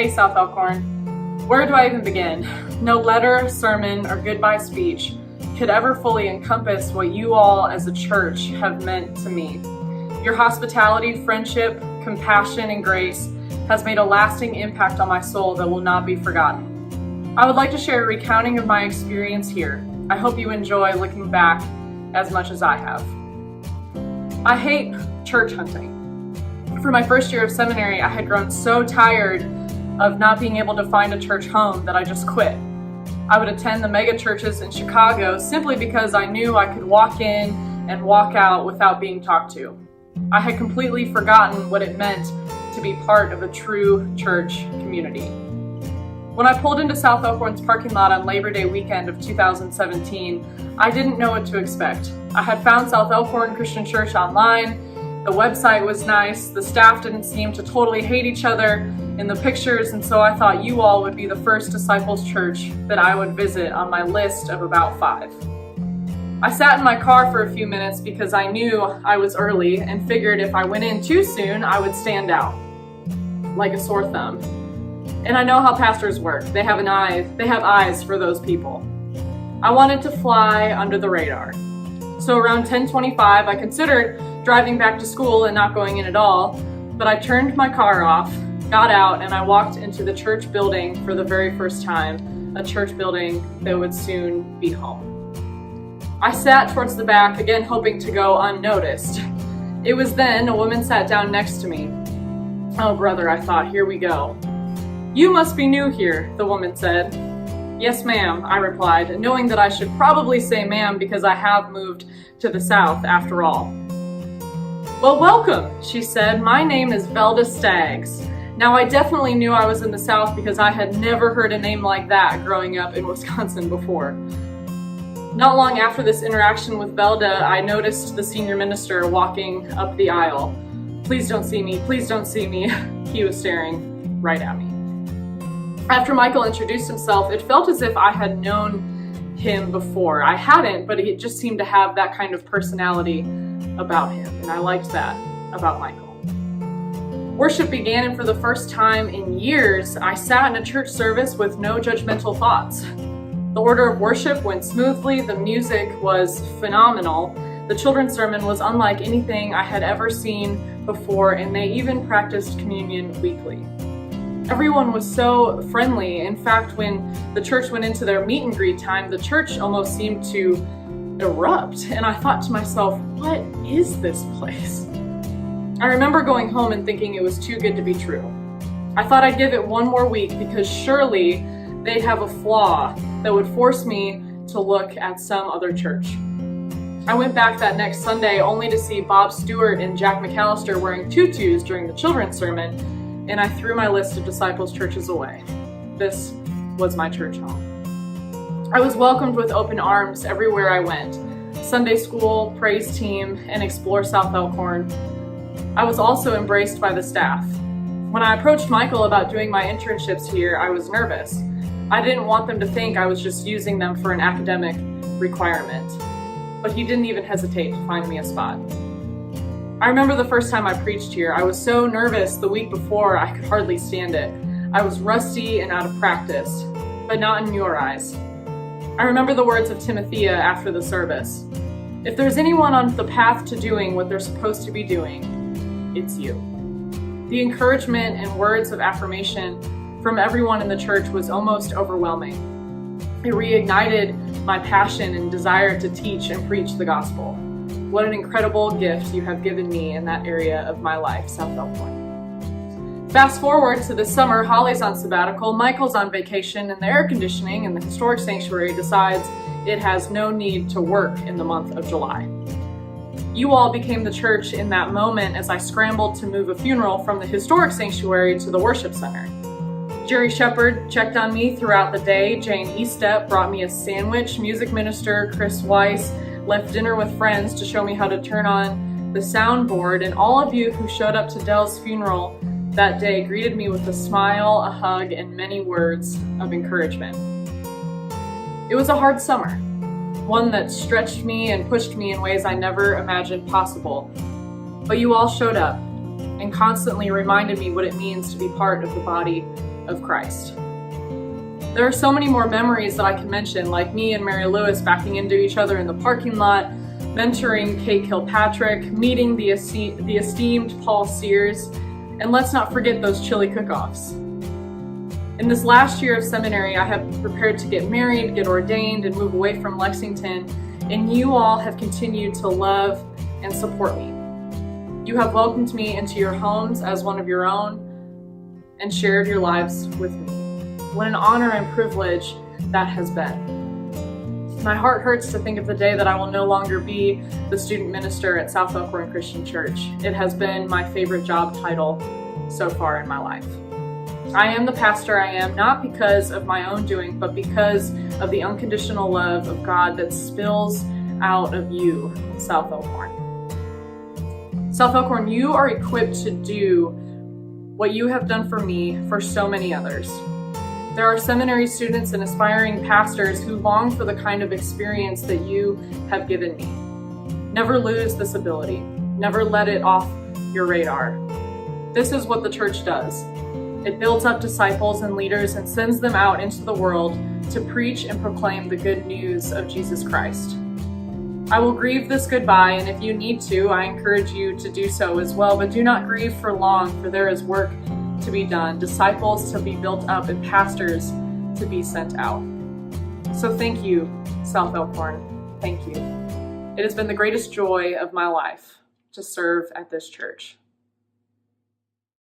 Hey, South Elkhorn. Where do I even begin? No letter, sermon, or goodbye speech could ever fully encompass what you all as a church have meant to me. Your hospitality, friendship, compassion, and grace has made a lasting impact on my soul that will not be forgotten. I would like to share a recounting of my experience here. I hope you enjoy looking back as much as I have. I hate church hunting. For my first year of seminary, I had grown so tired of not being able to find a church home that I just quit. I would attend the mega churches in Chicago simply because I knew I could walk in and walk out without being talked to. I had completely forgotten what it meant to be part of a true church community. When I pulled into South Elkhorn's parking lot on Labor Day weekend of 2017, I didn't know what to expect. I had found South Elkhorn Christian Church online. The website was nice, the staff didn't seem to totally hate each other in the pictures, and so I thought you all would be the first Disciples Church that I would visit on my list of about 5. I sat in my car for a few minutes because I knew I was early and figured if I went in too soon, I would stand out like a sore thumb. And I know how pastors work. They have eyes for those people. I wanted to fly under the radar. So around 10:25, I considered driving back to school and not going in at all, but I turned my car off, got out, and I walked into the church building for the very first time, a church building that would soon be home. I sat towards the back, again hoping to go unnoticed. It was then a woman sat down next to me. Oh brother, I thought, here we go. You must be new here, the woman said. Yes, ma'am, I replied, knowing that I should probably say ma'am because I have moved to the South after all. Well, welcome, she said. My name is Velda Staggs. Now, I definitely knew I was in the South because I had never heard a name like that growing up in Wisconsin before. Not long after this interaction with Velda, I noticed the senior minister walking up the aisle. Please don't see me, please don't see me. He was staring right at me. After Michael introduced himself, it felt as if I had known him before. I hadn't, but he just seemed to have that kind of personality about him, and I liked that about Michael. Worship began, and for the first time in years, I sat in a church service with no judgmental thoughts. The order of worship went smoothly, the music was phenomenal, the children's sermon was unlike anything I had ever seen before, and they even practiced communion weekly. Everyone was so friendly. In fact, when the church went into their meet and greet time, the church almost seemed to erupt, and I thought to myself, what is this place? I remember going home and thinking it was too good to be true. I thought I'd give it one more week because surely they'd have a flaw that would force me to look at some other church. I went back that next Sunday only to see Bob Stewart and Jack McAllister wearing tutus during the children's sermon, and I threw my list of Disciples churches away. This was my church home. I was welcomed with open arms everywhere I went. Sunday school, praise team, and Explore South Elkhorn. I was also embraced by the staff. When I approached Michael about doing my internships here, I was nervous. I didn't want them to think I was just using them for an academic requirement. But he didn't even hesitate to find me a spot. I remember the first time I preached here. I was so nervous the week before I could hardly stand it. I was rusty and out of practice, but not in your eyes. I remember the words of Timothea after the service. If there's anyone on the path to doing what they're supposed to be doing, it's you. The encouragement and words of affirmation from everyone in the church was almost overwhelming. It reignited my passion and desire to teach and preach the gospel. What an incredible gift you have given me in that area of my life, South Elkhorn. Fast forward to this summer, Holly's on sabbatical, Michael's on vacation, and the air conditioning in the historic sanctuary decides it has no need to work in the month of July. You all became the church in that moment as I scrambled to move a funeral from the historic sanctuary to the worship center. Jerry Shepard checked on me throughout the day. Jane Estep brought me a sandwich. Music minister Chris Weiss left dinner with friends to show me how to turn on the soundboard, and all of you who showed up to Dell's funeral that day greeted me with a smile, a hug, and many words of encouragement. It was a hard summer, one that stretched me and pushed me in ways I never imagined possible. But you all showed up and constantly reminded me what it means to be part of the body of Christ. There are so many more memories that I can mention, like me and Mary Lewis backing into each other in the parking lot, mentoring Kate Kilpatrick, meeting the esteemed Paul Sears, and let's not forget those chili cook-offs. In this last year of seminary, I have prepared to get married, get ordained, and move away from Lexington, and you all have continued to love and support me. You have welcomed me into your homes as one of your own and shared your lives with me. What an honor and privilege that has been. My heart hurts to think of the day that I will no longer be the student minister at South Elkhorn Christian Church. It has been my favorite job title so far in my life. I am the pastor I am, not because of my own doing, but because of the unconditional love of God that spills out of you, South Elkhorn. South Elkhorn, you are equipped to do what you have done for me for so many others. There are seminary students and aspiring pastors who long for the kind of experience that you have given me. Never lose this ability. Never let it off your radar. This is what the church does. It builds up disciples and leaders and sends them out into the world to preach and proclaim the good news of Jesus Christ. I will grieve this goodbye, and if you need to, I encourage you to do so as well, but do not grieve for long, for there is work to be done, disciples to be built up, and pastors to be sent out. So thank you, South Elkhorn. Thank you. It has been the greatest joy of my life to serve at this church.